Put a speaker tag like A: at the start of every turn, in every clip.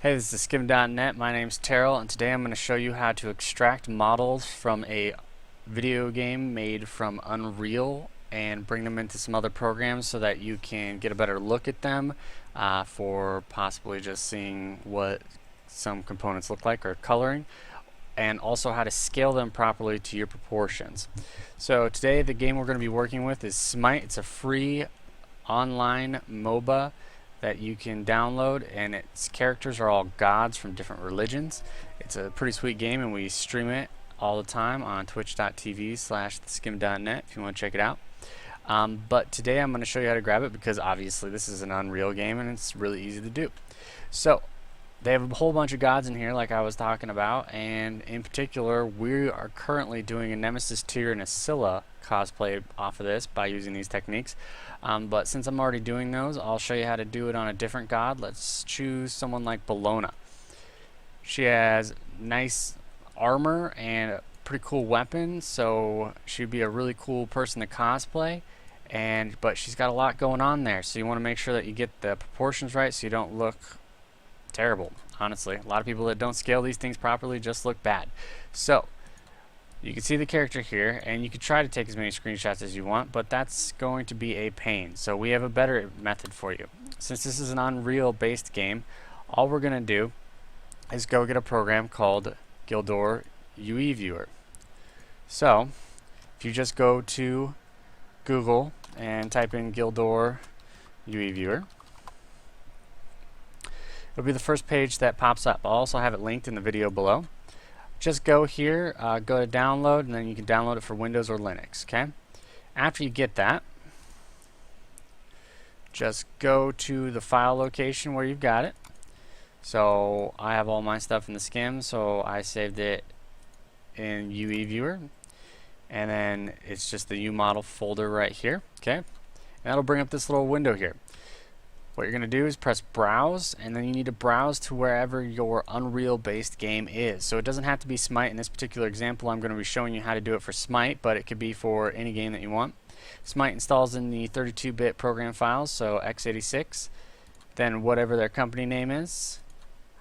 A: Hey, this is Skim.net. My name's Terrell, and today I'm going to show you how to extract models from a video game made from Unreal and bring them into some other programs so that you can get a better look at them for possibly just seeing what some components look like or coloring, and also how to scale them properly to your proportions. So today the game we're going to be working with is Smite. It's a free online MOBA that you can download, and its characters are all gods from different religions. It's a pretty sweet game, and we stream it all the time on twitch.tv/theskim.net if you want to check it out. But today I'm going to show you how to grab it because obviously this is an Unreal game and it's really easy to do. So they have a whole bunch of gods in here like I was talking about, and in particular we are currently doing a Nemesis tier and a Scylla cosplay off of this by using these techniques. But since I'm already doing those, I'll show you how to do it on a different god. Let's choose someone like Bellona. She has nice armor and a pretty cool weapon, so she'd be a really cool person to cosplay. But she's got a lot going on there, so you want to make sure that you get the proportions right so you don't look terrible. Honestly, a lot of people that don't scale these things properly just look bad. So you can see the character here, and you can try to take as many screenshots as you want, but that's going to be a pain. So we have a better method for you. Since this is an Unreal based game, all we're going to do is go get a program called Yui Viewer. So if you just go to Google and type in Yui Viewer, it'll be the first page that pops up. I'll also have it linked in the video below. Just go here, go to download, and then you can download it for Windows or Linux. Okay. After you get that, just go to the file location where you've got it. So I have all my stuff in the Skim, so I saved it in Yui Viewer, and then it's just the UModel folder right here. Okay, and that'll bring up this little window here. What you're going to do is press browse, and then you need to browse to wherever your Unreal based game is. So it doesn't have to be Smite. In this particular example, I'm going to be showing you how to do it for Smite, but it could be for any game that you want. Smite installs in the 32-bit program files, so x86, then whatever their company name is,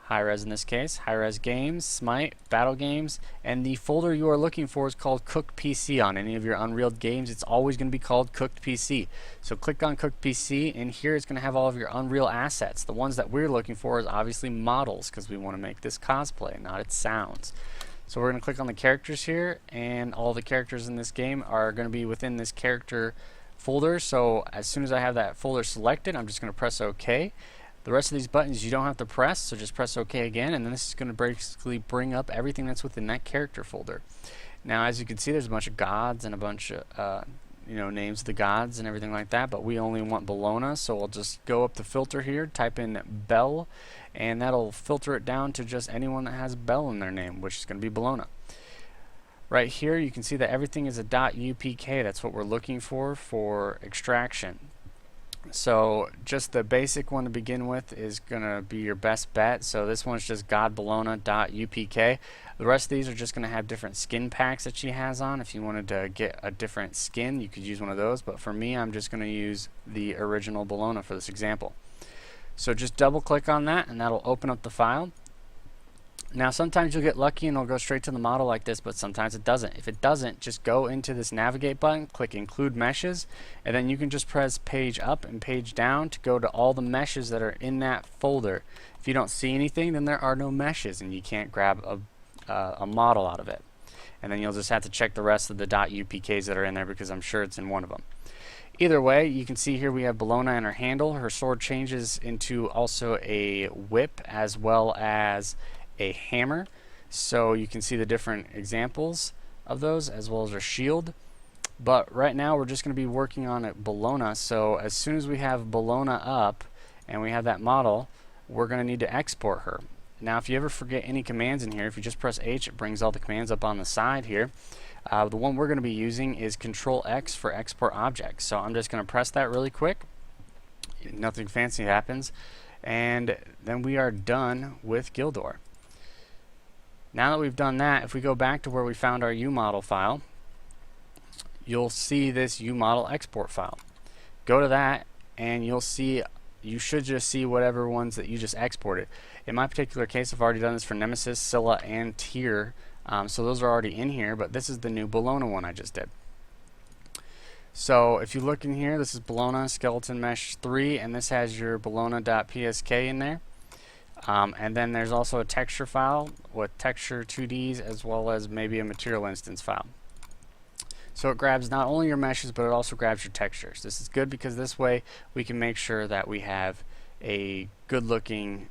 A: Hi-Res in this case, Hi-Res Games, Smite, Battle Games, and the folder you are looking for is called Cooked PC. On any of your Unreal games, it's always going to be called Cooked PC. So click on Cooked PC, and here it's going to have all of your Unreal assets. The ones that we're looking for is obviously models, because we want to make this cosplay, not its sounds. So we're going to click on the characters here, and all the characters in this game are going to be within this character folder. So as soon as I have that folder selected, I'm just going to press OK. The rest of these buttons you don't have to press, so just press OK again, and then this is going to basically bring up everything that's within that character folder. Now, as you can see, there's a bunch of gods and a bunch of names of the gods and everything like that, but we only want Bellona, so we'll just go up the filter here, type in Bell, and that'll filter it down to just anyone that has Bell in their name, which is going to be Bellona. Right here, you can see that everything is a .upk. That's what we're looking for extraction. So just the basic one to begin with is going to be your best bet. So this one's just godbellona.upk. The rest of these are just going to have different skin packs that she has on. If you wanted to get a different skin, you could use one of those. But for me, I'm just going to use the original Bellona for this example. So just double click on that, and that'll open up the file. Now sometimes you'll get lucky and it'll go straight to the model like this, but sometimes it doesn't. If it doesn't, just go into this navigate button, click include meshes, and then you can just press page up and page down to go to all the meshes that are in that folder. If you don't see anything, then there are no meshes and you can't grab a model out of it. And then you'll just have to check the rest of the .upks that are in there because I'm sure it's in one of them. Either way, you can see here we have Bellona and her handle. Her sword changes into also a whip as well as a hammer, so you can see the different examples of those as well as her shield. But right now we're just going to be working on Bellona, so as soon as we have Bellona up and we have that model, we're going to need to export her. Now if you ever forget any commands in here, if you just press H, it brings all the commands up on the side here. The one we're going to be using is Control X for export objects, so I'm just going to press that really quick. Nothing fancy happens, and then we are done with Gildor. Now that we've done that, if we go back to where we found our UModel file, you'll see this UModel export file. Go to that, and you'll see you should just see whatever ones that you just exported. In my particular case, I've already done this for Nemesis, Scylla, and Tyr, so those are already in here, but this is the new Bologna one I just did. So if you look in here, this is Bologna Skeleton Mesh 3, and this has your bologna.psk in there. And then there's also a texture file with texture 2Ds as well as maybe a material instance file. So it grabs not only your meshes, but it also grabs your textures. This is good because this way we can make sure that we have a good looking,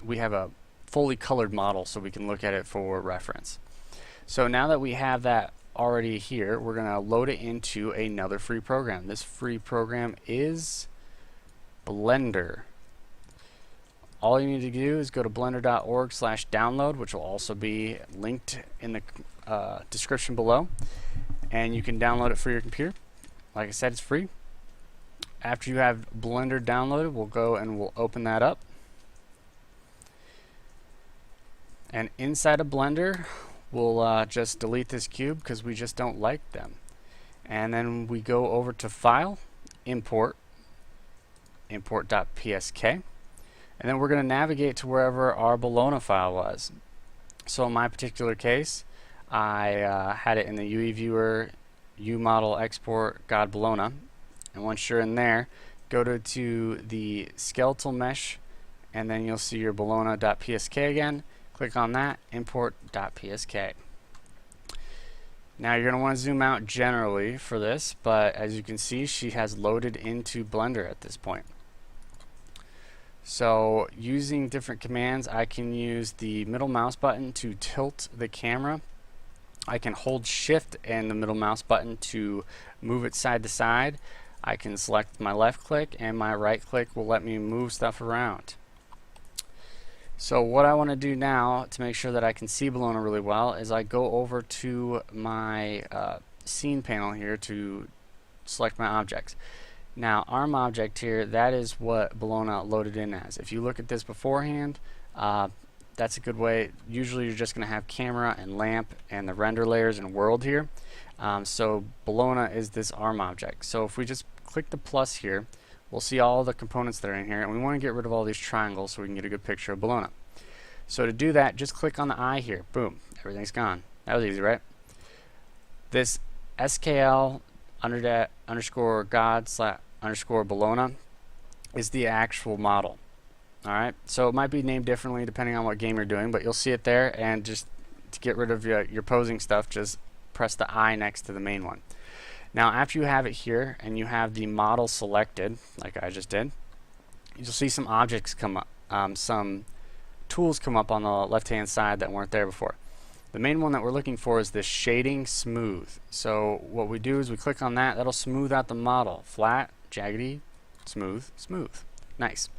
A: we have a fully colored model so we can look at it for reference. So now that we have that already here, we're going to load it into another free program. This free program is Blender. All you need to do is go to blender.org/download, which will also be linked in the description below, and you can download it for your computer. Like I said, it's free. After you have Blender downloaded, we'll go and we'll open that up. And inside of Blender, we'll just delete this cube because we just don't like them. And then we go over to File, Import, import.psk. And then we're going to navigate to wherever our Bologna file was. So in my particular case, I had it in the Yui Viewer, UModel Export God Bologna. And once you're in there, go to the skeletal mesh, and then you'll see your bologna.psk again. Click on that, import.psk. Now you're going to want to zoom out generally for this, but as you can see, she has loaded into Blender at this point. So using different commands, I can use the middle mouse button to tilt the camera. I can hold shift and the middle mouse button to move it side to side. I can select my left click, and my right click will let me move stuff around. So what I want to do now to make sure that I can see Bologna really well is I go over to my scene panel here to select my objects. Now arm object here, that is what Bologna loaded in as. If you look at this beforehand, that's a good way. Usually you're just going to have camera and lamp and the render layers and world here. So Bologna is this arm object. So if we just click the plus here, we'll see all the components that are in here, and we want to get rid of all these triangles so we can get a good picture of Bologna. So to do that, just click on the eye here. Boom, everything's gone. That was easy, right? This SKL underscore God underscore Bologna is the actual model. Alright, so it might be named differently depending on what game you're doing, but you'll see it there, and just to get rid of your posing stuff, just press the I next to the main one. Now after you have it here and you have the model selected, like I just did, you'll see some objects come up, some tools come up on the left hand side that weren't there before. The main one that we're looking for is this shading smooth. So what we do is we click on that, that'll smooth out the model. Flat, jaggedy, smooth, smooth. Nice.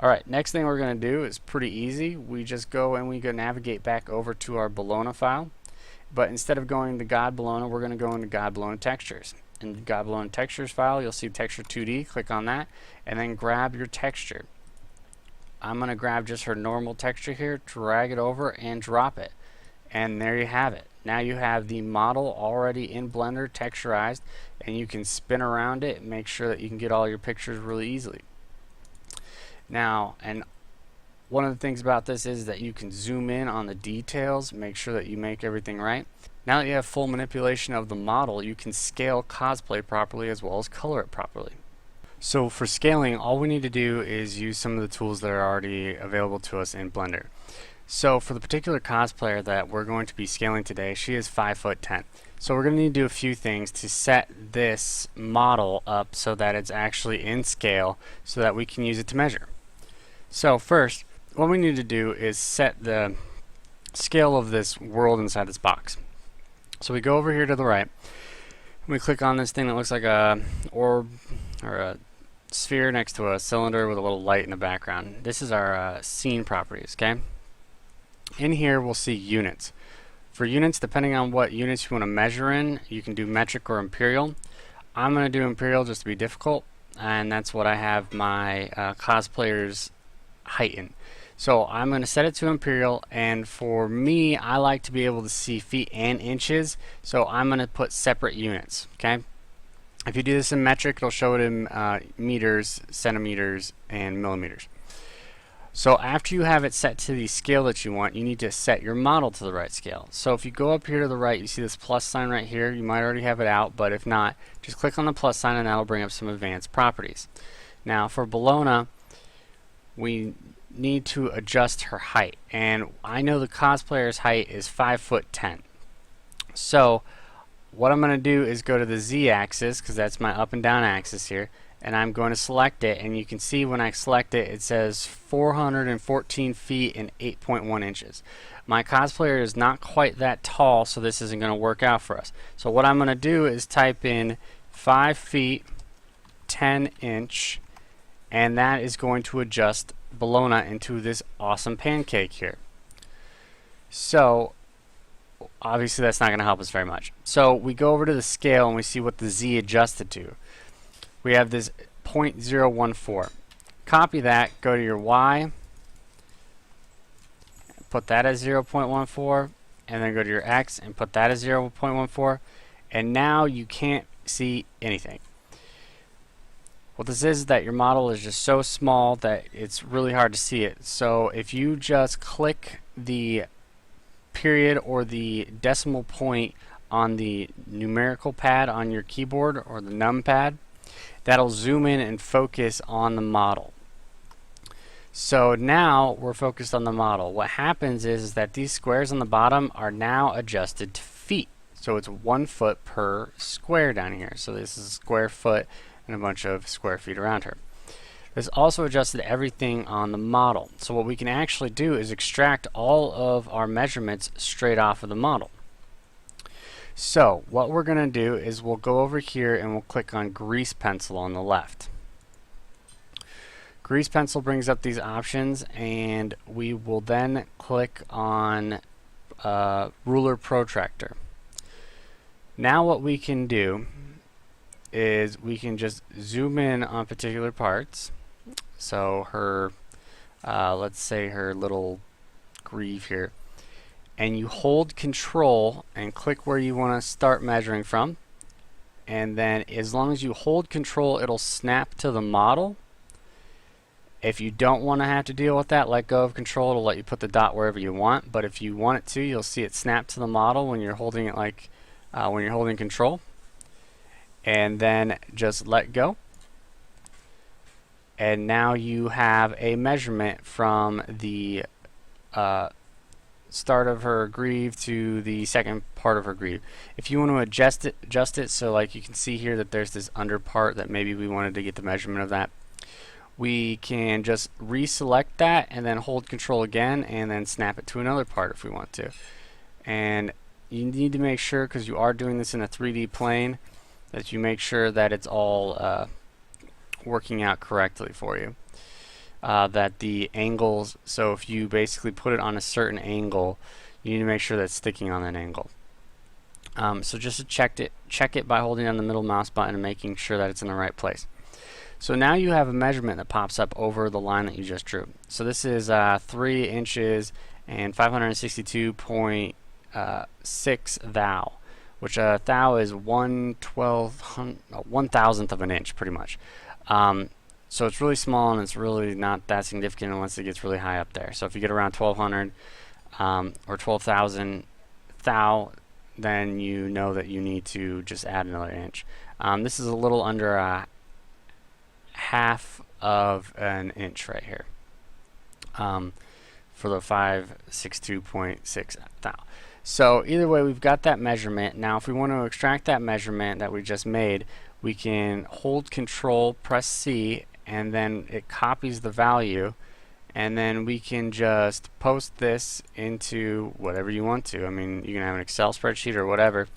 A: Alright, next thing we're going to do is pretty easy. We just go and we go navigate back over to our Bologna file. But instead of going to God Bologna, we're going to go into God Bologna Textures. In the God Bologna Textures file, you'll see Texture 2D. Click on that, and then grab your texture. I'm going to grab just her normal texture here, drag it over, and drop it. And there you have it. Now you have the model already in Blender, texturized, and you can spin around it and make sure that you can get all your pictures really easily. Now, and one of the things about this is that you can zoom in on the details, make sure that you make everything right. Now that you have full manipulation of the model, you can scale cosplay properly as well as color it properly. So for scaling, all we need to do is use some of the tools that are already available to us in Blender. So for the particular cosplayer that we're going to be scaling today, she is 5'10". So we're going to need to do a few things to set this model up so that it's actually in scale so that we can use it to measure. So first, what we need to do is set the scale of this world inside this box. So we go over here to the right, and we click on this thing that looks like a orb or a sphere next to a cylinder with a little light in the background. This is our scene properties, okay? In here we'll see units. For units, depending on what units you want to measure in, you can do metric or imperial. I'm going to do imperial just to be difficult, and that's what I have my cosplayers height in. So I'm going to set it to imperial, and for me, I like to be able to see feet and inches, so I'm going to put separate units, okay? If you do this in metric, it'll show it in meters, centimeters, and millimeters. So after you have it set to the scale that you want, you need to set your model to the right scale. So if you go up here to the right, you see this plus sign right here. You might already have it out, but if not, just click on the plus sign and that'll bring up some advanced properties. Now for Bologna, we need to adjust her height. And I know the cosplayer's height is 5'10". So what I'm going to do is go to the Z axis, because that's my up and down axis here, and I'm going to select it, and you can see when I select it, it says 414 feet and 8.1 inches. My cosplayer is not quite that tall, so this isn't going to work out for us. So what I'm going to do is type in 5 feet 10 inch, and that is going to adjust Bologna into this awesome pancake here. So obviously that's not going to help us very much. So we go over to the scale and we see what the Z adjusted to. We have this 0.014. Copy that, go to your Y, put that as 0.14, and then go to your X and put that as 0.14, and now you can't see anything. What this is that your model is just so small that it's really hard to see it. So if you just click the period or the decimal point on the numerical pad on your keyboard or the numpad, that'll zoom in and focus on the model. So now we're focused on the model. What happens is that these squares on the bottom are now adjusted to feet. So it's 1 foot per square down here. So this is a square foot and a bunch of square feet around her. This also adjusted everything on the model. So what we can actually do is extract all of our measurements straight off of the model. So what we're going to do is we'll go over here and we'll click on Grease Pencil on the left. Grease Pencil brings up these options, and we will then click on Ruler Protractor. Now what we can do is we can just zoom in on particular parts. So her, let's say her little greave here, and you hold Control and click where you want to start measuring from, and then as long as you hold Control, it'll snap to the model. If you don't want to have to deal with that, let go of Control. It'll let you put the dot wherever you want, but if you want it to, you'll see it snap to the model when you're holding it, like when you're holding Control, and then just let go. And now you have a measurement from the start of her greave to the second part of her greave. If you want to adjust it so like you can see here that there's this under part that maybe we wanted to get the measurement of that, we can just reselect that and then hold Control again and then snap it to another part if we want to. And you need to make sure, because you are doing this in a 3D plane, that you make sure that it's all working out correctly for you. That the angles, so if you basically put it on a certain angle, you need to make sure that's sticking on that angle. So just to check it by holding down the middle mouse button and making sure that it's in the right place. So now you have a measurement that pops up over the line that you just drew. So this is 3 inches and 562.6 thou, which thou is 1/1000th of an inch, pretty much. So it's really small, and it's really not that significant unless it gets really high up there. So if you get around 1200 or 12,000 thou, then you know that you need to just add another inch. This is a little under a half of an inch right here for the 562.6 thou. So either way, we've got that measurement. Now if we want to extract that measurement that we just made, we can hold Control, press C, and then it copies the value, and then we can just post this into whatever you want to. I mean, you can have an Excel spreadsheet or whatever,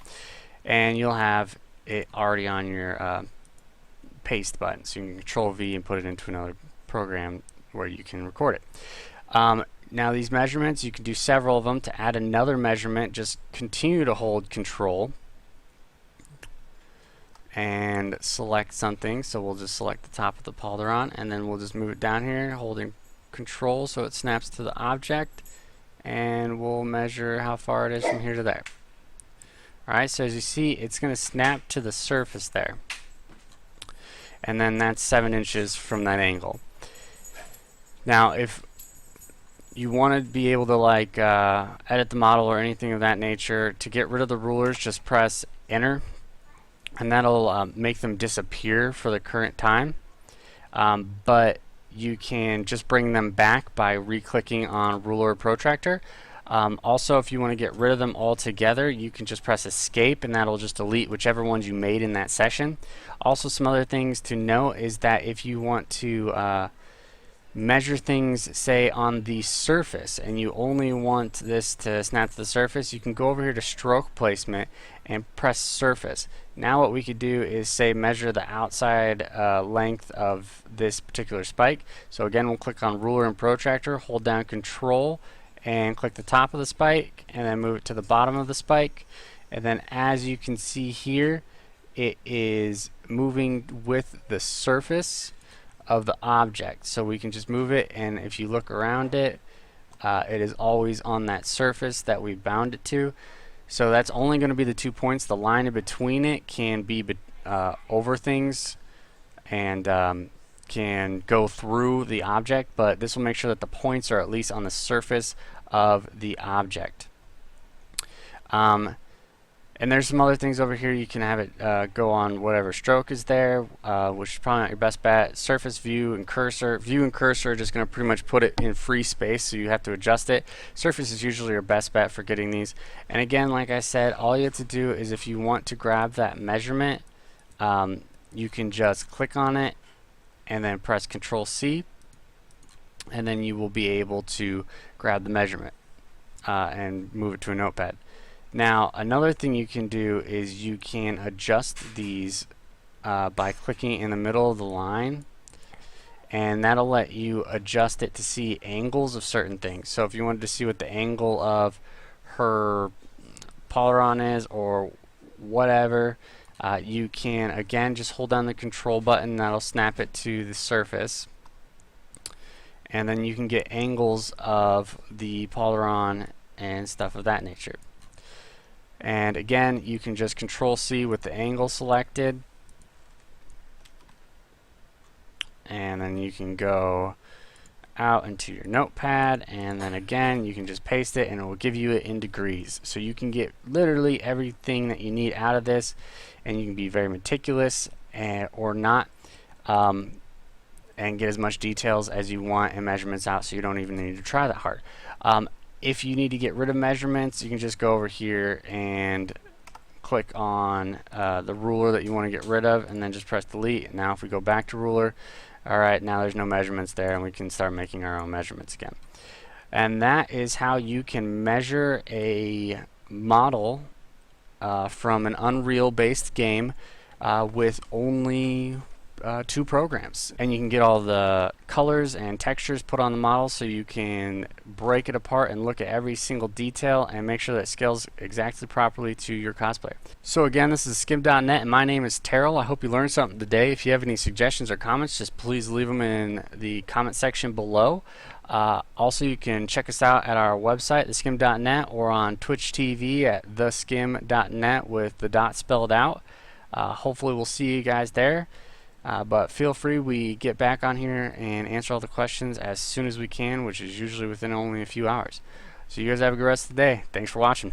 A: and you'll have it already on your paste button. So you can Control V and put it into another program where you can record it. Now these measurements, you can do several of them. To add another measurement, just continue to hold Control and select something. So we'll just select the top of the pauldron, and then we'll just move it down here holding Control so it snaps to the object, and we'll measure how far it is from here to there. Alright, so as you see, it's going to snap to the surface there. and then that's 7 inches from that angle. Now if you want to be able to like edit the model or anything of that nature, to get rid of the rulers just press enter, and that'll make them disappear for the current time. But you can just bring them back by re-clicking on ruler or protractor. Also, if you want to get rid of them altogether, you can just press escape, and that'll just delete whichever ones you made in that session. Also, some other things to note is that if you want to measure things, say on the surface, and you only want this to snap to the surface, you can go over here to stroke placement and press surface. Now what we could do is say measure the outside length of this particular spike. So again, we'll click on ruler and protractor, hold down control and click the top of the spike, and then move it to the bottom of the spike. And then as you can see here, it is moving with the surface of the object. So we can just move it, and if you look around it, it is always on that surface that we bound it to. So that's only going to be the 2 points. The line in between it can be over things and can go through the object, but this will make sure that the points are at least on the surface of the object. And there's some other things over here. You can have it go on whatever stroke is there, which is probably not your best bet. Surface, view, and cursor. View and cursor are just going to pretty much put it in free space, so you have to adjust it. Surface is usually your best bet for getting these. And again, like I said, all you have to do is if you want to grab that measurement, you can just click on it and then press Control C, and then you will be able to grab the measurement and move it to a notepad. Now another thing you can do is you can adjust these by clicking in the middle of the line, and that'll let you adjust it to see angles of certain things. So if you wanted to see what the angle of her polyron is or whatever, you can again just hold down the control button, that'll snap it to the surface, and then you can get angles of the polyron and stuff of that nature. And again, you can just Control C with the angle selected, and then you can go out into your notepad, and then again you can just paste it and it will give you it in degrees. So you can get literally everything that you need out of this, and you can be very meticulous or not, and get as much details as you want and measurements out, so you don't even need to try that hard. If you need to get rid of measurements, you can just go over here and click on the ruler that you want to get rid of, and then just press delete. Now if we go back to ruler, alright, now there's no measurements there, and we can start making our own measurements again. And that is how you can measure a model from an Unreal based game with only 2 programs. And you can get all the colors and textures put on the model, so you can break it apart and look at every single detail and make sure that it scales exactly properly to your cosplayer. So again, this is skim.net, and my name is Terrell. I hope you learned something today. If you have any suggestions or comments, just please leave them in the comment section below. Also, you can check us out at our website, theskim.net, or on Twitch TV at theskim.net with the dot spelled out. Hopefully we'll see you guys there. But feel free, we get back on here and answer all the questions as soon as we can, which is usually within only a few hours. So you guys have a good rest of the day. Thanks for watching.